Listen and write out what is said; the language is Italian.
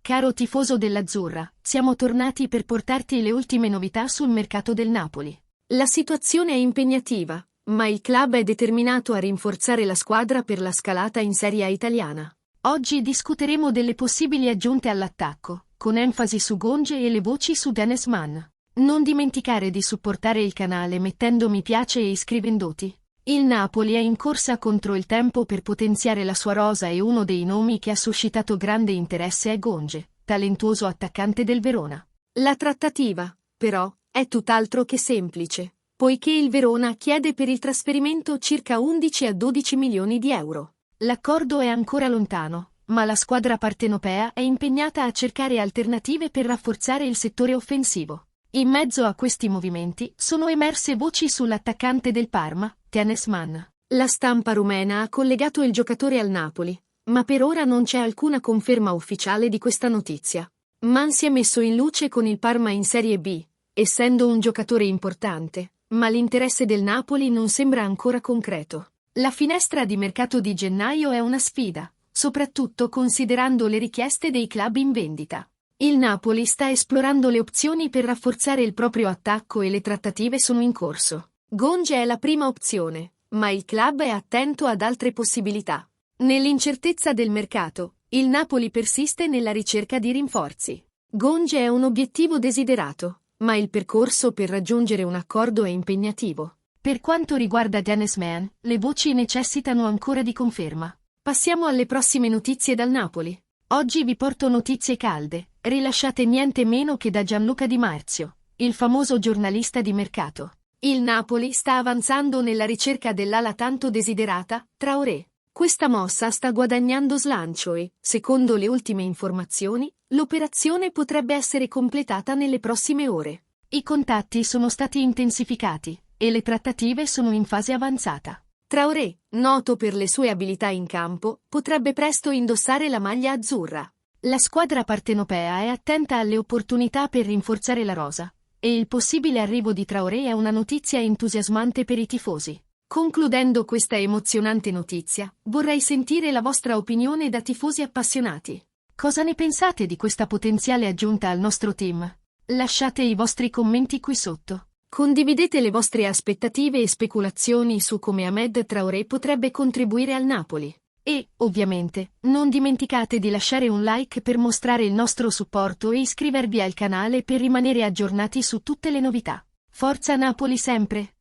Caro tifoso dell'Azzurra, siamo tornati per portarti le ultime novità sul mercato del Napoli. La situazione è impegnativa, ma il club è determinato a rinforzare la squadra per la scalata in Serie A italiana. Oggi discuteremo delle possibili aggiunte all'attacco, con enfasi su Gonge e le voci su Dennis Mann. Non dimenticare di supportare il canale mettendo mi piace e iscrivendoti. Il Napoli è in corsa contro il tempo per potenziare la sua rosa e uno dei nomi che ha suscitato grande interesse è Gonge, talentuoso attaccante del Verona. La trattativa, però, è tutt'altro che semplice, poiché il Verona chiede per il trasferimento circa 11 a 12 milioni di euro. L'accordo è ancora lontano, ma la squadra partenopea è impegnata a cercare alternative per rafforzare il settore offensivo. In mezzo a questi movimenti sono emerse voci sull'attaccante del Parma, Dennis Mann. La stampa rumena ha collegato il giocatore al Napoli, ma per ora non c'è alcuna conferma ufficiale di questa notizia. Mann si è messo in luce con il Parma in Serie B, essendo un giocatore importante, ma l'interesse del Napoli non sembra ancora concreto. La finestra di mercato di gennaio è una sfida, soprattutto considerando le richieste dei club in vendita. Il Napoli sta esplorando le opzioni per rafforzare il proprio attacco e le trattative sono in corso. Gonge è la prima opzione, ma il club è attento ad altre possibilità. Nell'incertezza del mercato, il Napoli persiste nella ricerca di rinforzi. Gonge è un obiettivo desiderato, ma il percorso per raggiungere un accordo è impegnativo. Per quanto riguarda Dennis Mann, le voci necessitano ancora di conferma. Passiamo alle prossime notizie dal Napoli. Oggi vi porto notizie calde, rilasciate niente meno che da Gianluca Di Marzio, il famoso giornalista di mercato. Il Napoli sta avanzando nella ricerca dell'ala tanto desiderata, Traoré. Questa mossa sta guadagnando slancio e, secondo le ultime informazioni, l'operazione potrebbe essere completata nelle prossime ore. I contatti sono stati intensificati e le trattative sono in fase avanzata. Traoré, noto per le sue abilità in campo, potrebbe presto indossare la maglia azzurra. La squadra partenopea è attenta alle opportunità per rinforzare la rosa, e il possibile arrivo di Traoré è una notizia entusiasmante per i tifosi. Concludendo questa emozionante notizia, vorrei sentire la vostra opinione da tifosi appassionati. Cosa ne pensate di questa potenziale aggiunta al nostro team? Lasciate i vostri commenti qui sotto. Condividete le vostre aspettative e speculazioni su come Ahmed Traoré potrebbe contribuire al Napoli. E, ovviamente, non dimenticate di lasciare un like per mostrare il nostro supporto e iscrivervi al canale per rimanere aggiornati su tutte le novità. Forza Napoli sempre!